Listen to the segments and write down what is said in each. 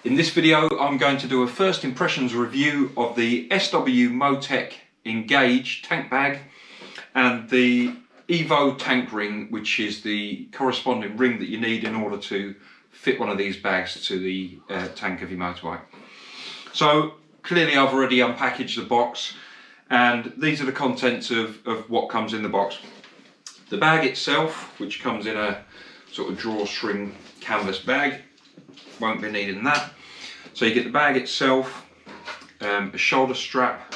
In this video I'm going to do a first impressions review of the SW Motech Engage tank bag and the Evo tank ring, which is the corresponding ring that you need in order to fit one of these bags to the tank of your motorbike. So clearly I've already unpackaged the box, and these are the contents of what comes in the box. The bag itself, which comes in a sort of drawstring canvas bag, won't be needing that. So you get the bag itself, a shoulder strap,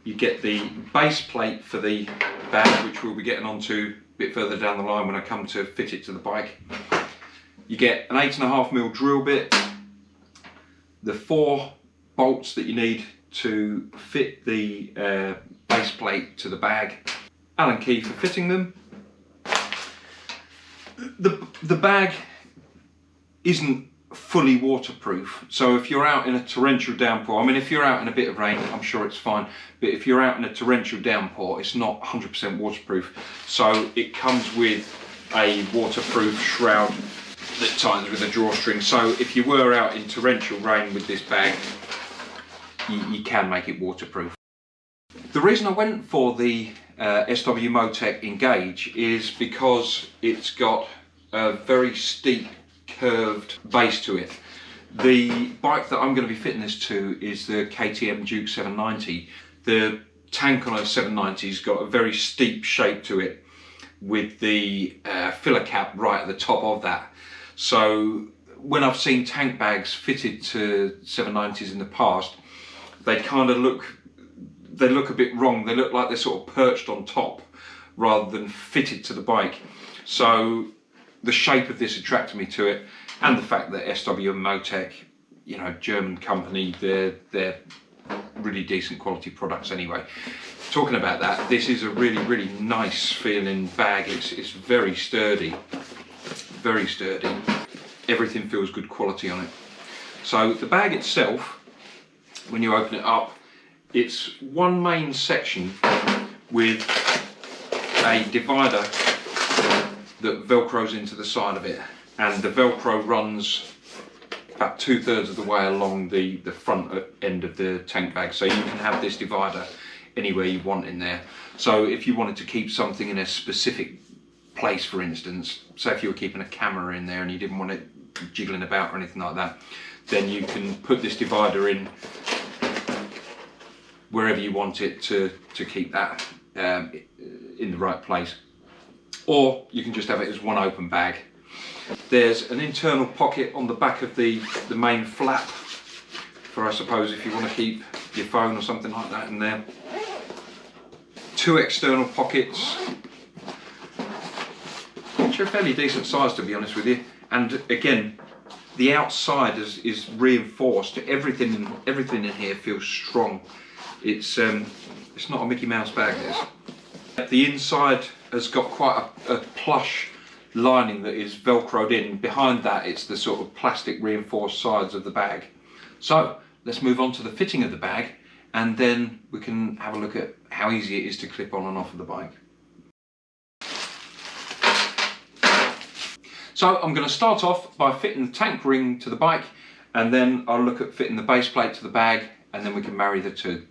you get the base plate for the bag, which we'll be getting onto a bit further down the line when I come to fit it to the bike. You get an 8.5mm drill bit, the 4 bolts that you need to fit the base plate to the bag, Allen key for fitting them. The bag isn't fully waterproof, so if you're out in a torrential downpour, I mean if you're out in a bit of rain I'm sure it's fine, but if you're out in a torrential downpour it's not 100% waterproof. So it comes with a waterproof shroud that tightens with a drawstring, so if you were out in torrential rain with this bag you can make it waterproof. The reason I went for the SW Motech Engage is because it's got a very steep curved base to it. The bike that I'm going to be fitting this to is the KTM Duke 790. The tank on a 790's got a very steep shape to it with the filler cap right at the top of that. So when I've seen tank bags fitted to 790's in the past, they kind of look a bit wrong. They look like they're sort of perched on top rather than fitted to the bike. So the shape of this attracted me to it, and the fact that SW Motech, you know, German company, they're really decent quality products anyway. Talking about that, this is a really nice feeling bag. It's very sturdy, very sturdy. Everything feels good quality on it. So the bag itself, when you open it up, it's one main section with a divider that velcros into the side of it, and the velcro runs about 2/3 of the way along the front end of the tank bag, so you can have this divider anywhere you want in there. So if you wanted to keep something in a specific place, for instance, say if you were keeping a camera in there and you didn't want it jiggling about or anything like that, then you can put this divider in wherever you want it to keep that in the right place. Or you can just have it as one open bag. There's an internal pocket on the back of the main flap for, I suppose, if you want to keep your phone or something like that in there. 2 external pockets, which are fairly decent size to be honest with you. And again, the outside is reinforced. Everything in here feels strong. It's not a Mickey Mouse bag, this. The inside has got quite a plush lining that is velcroed in. Behind that it's the sort of plastic reinforced sides of the bag. So let's move on to the fitting of the bag, and then we can have a look at how easy it is to clip on and off of the bike. So I'm going to start off by fitting the tank ring to the bike, and then I'll look at fitting the base plate to the bag, and then we can marry the two.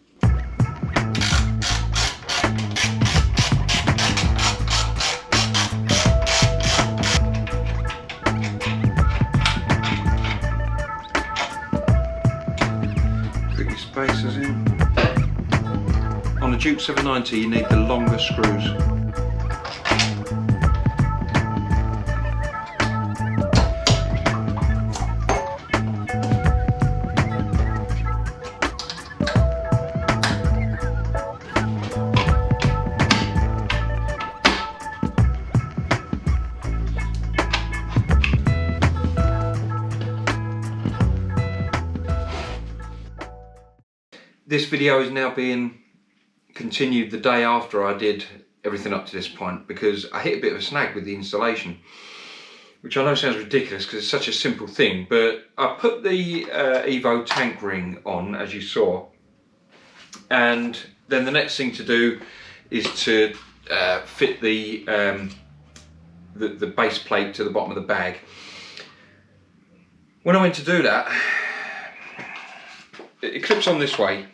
Spacers in. On a Duke 790 you need the longer screws. This video is now being continued the day after I did everything up to this point, because I hit a bit of a snag with the installation, which I know sounds ridiculous because it's such a simple thing, but I put the Evo tank ring on, as you saw, and then the next thing to do is to fit the base plate to the bottom of the bag. when I went to do that, it clips on this way.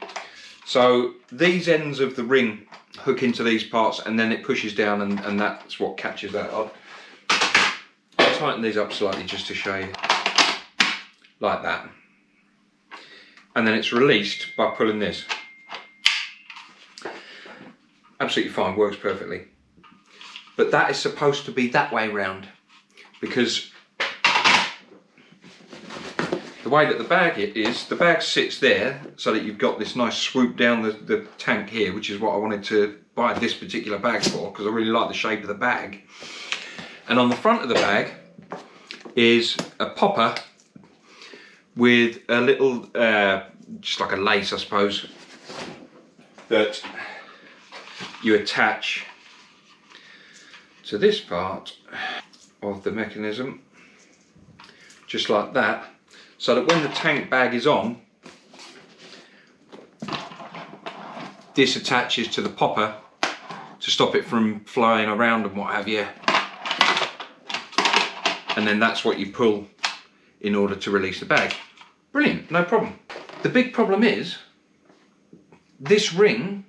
So these ends of the ring hook into these parts and then it pushes down and that's what catches that on. I'll tighten these up slightly just to show you. Like that. And then it's released by pulling this. Absolutely fine, works perfectly. But that is supposed to be that way round because the way that the bag is, the bag sits there so that you've got this nice swoop down the tank here, which is what I wanted to buy this particular bag for because I really like the shape of the bag. And on the front of the bag is a popper with a little, just like a lace I suppose, that you attach to this part of the mechanism, just like that. So that when the tank bag is on, this attaches to the popper to stop it from flying around and what have you. And then that's what you pull in order to release the bag. Brilliant, no problem. The big problem is, this ring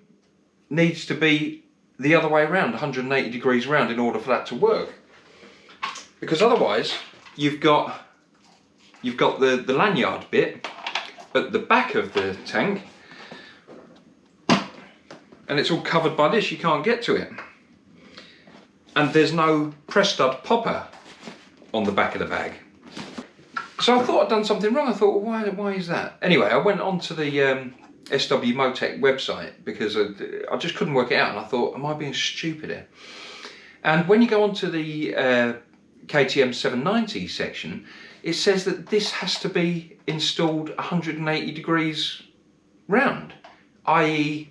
needs to be the other way around, 180 degrees round in order for that to work. Because otherwise, you've got the lanyard bit at the back of the tank and it's all covered by this, you can't get to it. And there's no press stud popper on the back of the bag. So I thought I'd done something wrong. I thought, well, why is that? Anyway, I went onto the SW Motech website because I just couldn't work it out and I thought, am I being stupid here? And when you go onto the KTM 790 section, it says that this has to be installed 180 degrees round, i.e.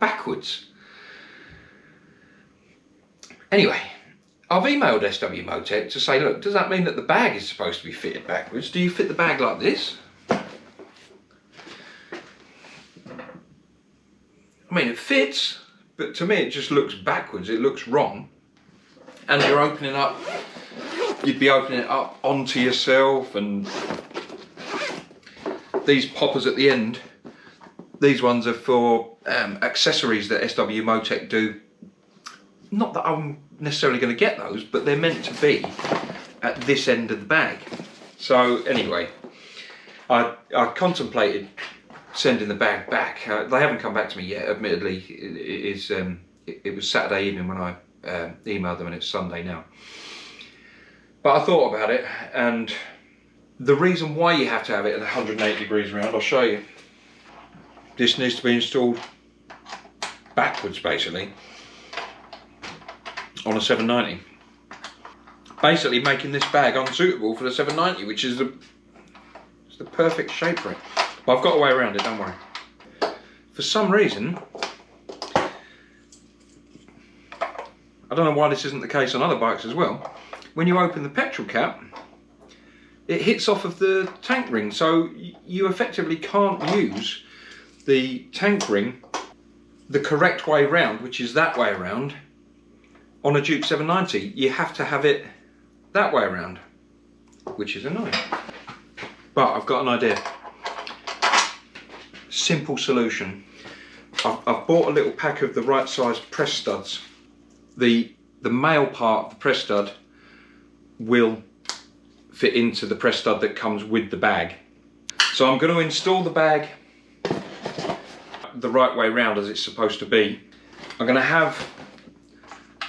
backwards. Anyway, I've emailed SW Motech to say, look, does that mean that the bag is supposed to be fitted backwards? Do you fit the bag like this? I mean, it fits, but to me it just looks backwards, it looks wrong. And you're opening up, you'd be opening it up onto yourself, and these poppers at the end, these ones are for accessories that SW Motech do. Not that I'm necessarily going to get those, but they're meant to be at this end of the bag. So anyway, I contemplated sending the bag back. They haven't come back to me yet, admittedly. It was Saturday evening when I emailed them and it's Sunday now. But I thought about it, and the reason why you have to have it at 180 degrees round, I'll show you. This needs to be installed backwards, basically, on a 790. Basically making this bag unsuitable for the 790, which is the perfect shape for it. But I've got a way around it, don't worry. For some reason, I don't know why this isn't the case on other bikes as well, when you open the petrol cap, it hits off of the tank ring, so you effectively can't use the tank ring the correct way round, which is that way around, on a Duke 790. You have to have it that way around, which is annoying. But I've got an idea. Simple solution. I've bought a little pack of the right size press studs. The male part of the press stud will fit into the press stud that comes with the bag. So I'm going to install the bag the right way round as it's supposed to be. I'm going to have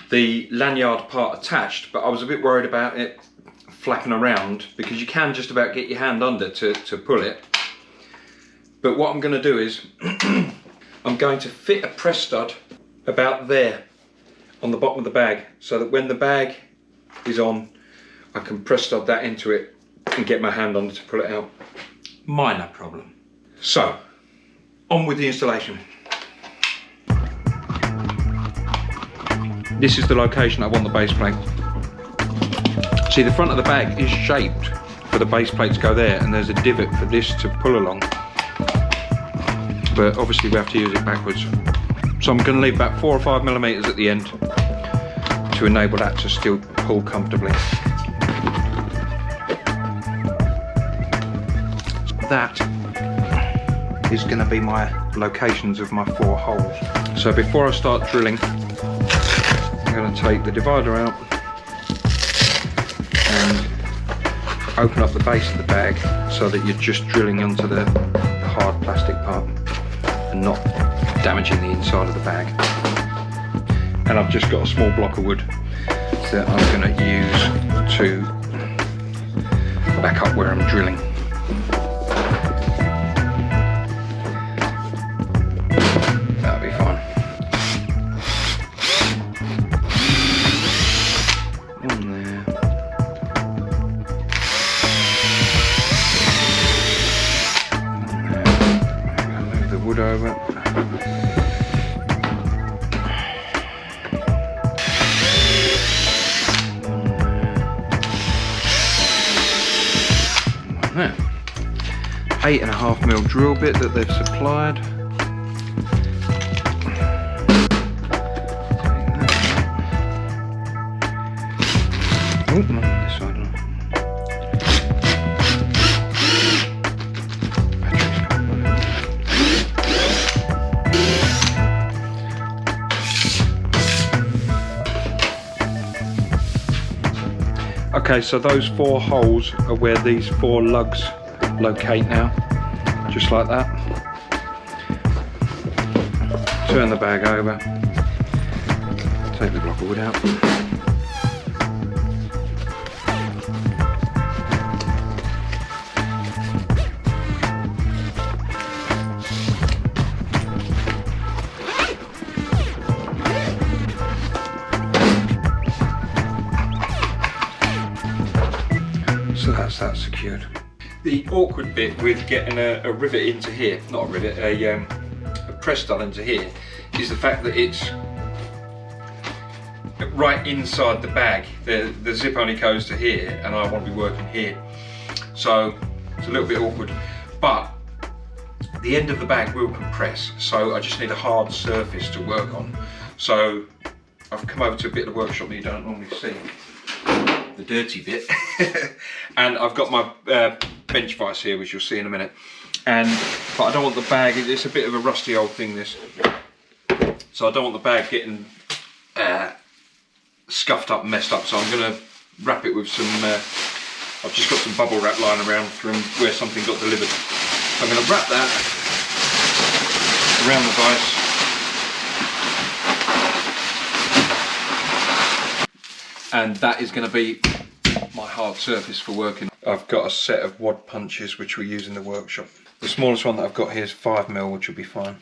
the lanyard part attached, but I was a bit worried about it flapping around because you can just about get your hand under to pull it. But what I'm going to do is I'm going to fit a press stud about there on the bottom of the bag, so that when the bag is on, I can press stud that into it and get my hand under to pull it out. Minor problem. So, on with the installation. This is the location I want the base plate. See, the front of the bag is shaped for the base plate to go there, and there's a divot for this to pull along. But obviously we have to use it backwards. So I'm going to leave about 4 or 5 millimeters at the end to enable that to still pull comfortably. that is going to be my locations of my 4 holes. So before I start drilling, I'm going to take the divider out and open up the base of the bag so that you're just drilling onto the hard plastic part and not damaging the inside of the bag. And I've just got a small block of wood that I'm going to use to back up where I'm drilling. That'll be fine. One there. One there. I'm going to move the wood over. There. 8.5mm drill bit that they've supplied. Oh, not on this side. Okay, so those 4 holes are where these 4 lugs locate now, just like that. Turn the bag over, take the block of wood out. So that's that secured. The awkward bit with getting a rivet into here, not a rivet, a press stud into here, is the fact that it's right inside the bag. The zip only goes to here and I want to be working here. So it's a little bit awkward, but the end of the bag will compress, so I just need a hard surface to work on. So I've come over to a bit of the workshop that you don't normally see, the dirty bit. And I've got my bench vise here, which you'll see in a minute. But I don't want the bag, it's a bit of a rusty old thing this. So I don't want the bag getting scuffed up and messed up. So I'm going to wrap it with some, I've just got some bubble wrap lying around from where something got delivered. So I'm going to wrap that around the vise. And that is going to be my hard surface for working. I've got a set of wad punches which we use in the workshop. The smallest one that I've got here is 5mm, which will be fine.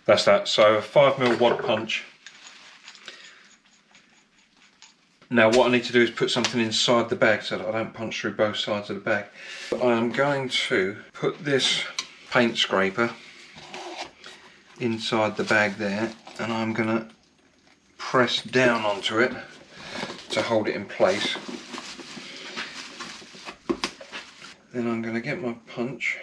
That's that. So a 5mm wad punch. Now what I need to do is put something inside the bag so that I don't punch through both sides of the bag. I am going to put this paint scraper inside the bag there, and I'm going to press down onto it to hold it in place. Then I'm going to get my punch.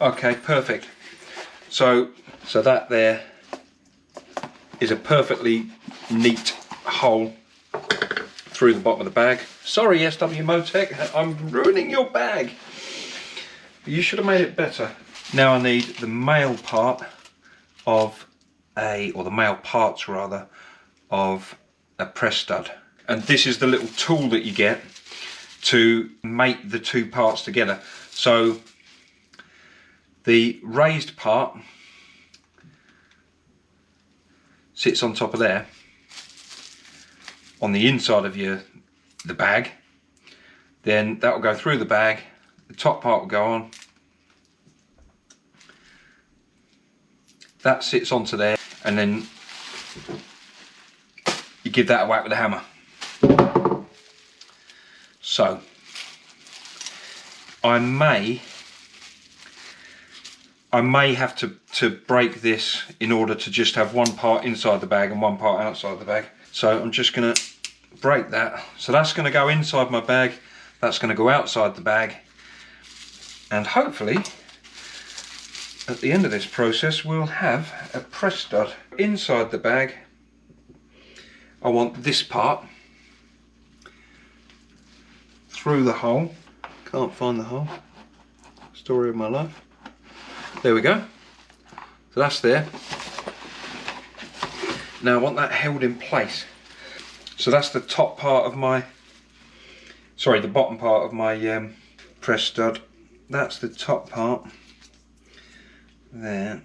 Okay, perfect. So that there is a perfectly neat hole through the bottom of the bag. Sorry, SW Motech, I'm ruining your bag. You should have made it better. Now I need the male part of or the male parts rather, of a press stud. And this is the little tool that you get to make the 2 parts together. So the raised part sits on top of there, on the inside of the bag. Then that will go through the bag, the top part will go on, that sits onto there, and then you give that a whack with a hammer. So I may have to break this in order to just have one part inside the bag and one part outside the bag. So I'm just going to break that. So that's going to go inside my bag, that's going to go outside the bag, and hopefully at the end of this process we'll have a press stud. Inside the bag I want this part through the hole. Can't find the hole. Story of my life. There we go. So that's there. Now I want that held in place. So that's the top part of my, sorry, the bottom part of my press stud. That's the top part there.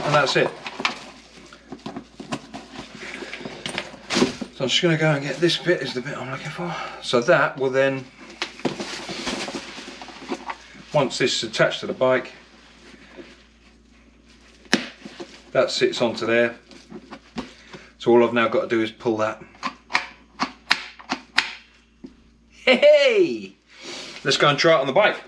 And that's it. So I'm just going to go and get this bit, is the bit I'm looking for. So that will then, once this is attached to the bike, that sits onto there. So all I've now got to do is pull that. Hey! Let's go and try it on the bike.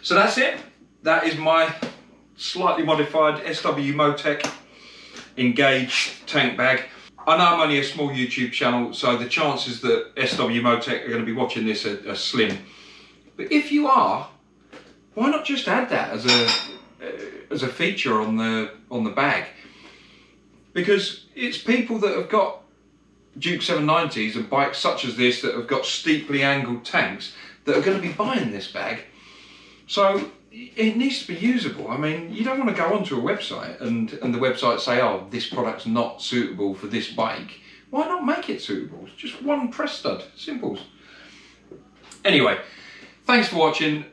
So that's it. That is my slightly modified SW Motech Engage tank bag. I know I'm only a small YouTube channel, so the chances that SW Motech are going to be watching this are slim. But if you are, why not just add that as a feature on the bag? Because it's people that have got Duke 790s and bikes such as this that have got steeply angled tanks that are going to be buying this bag. So it needs to be usable. I mean, you don't want to go onto a website and the website say, oh, this product's not suitable for this bike. Why not make it suitable? It's just one press stud, simples. Anyway, thanks for watching.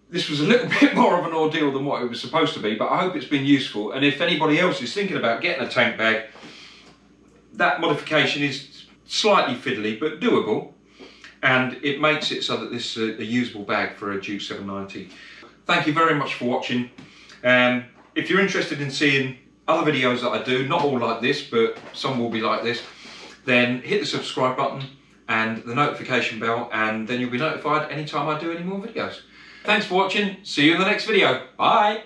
This was a little bit more of an ordeal than what it was supposed to be, but I hope it's been useful. And if anybody else is thinking about getting a tank bag, that modification is slightly fiddly, but doable. And it makes it so that this is a usable bag for a Duke 790. Thank you very much for watching. If you're interested in seeing other videos that I do, not all like this, but some will be like this, then hit the subscribe button and the notification bell, and then you'll be notified anytime I do any more videos. Thanks for watching. See you in the next video. Bye.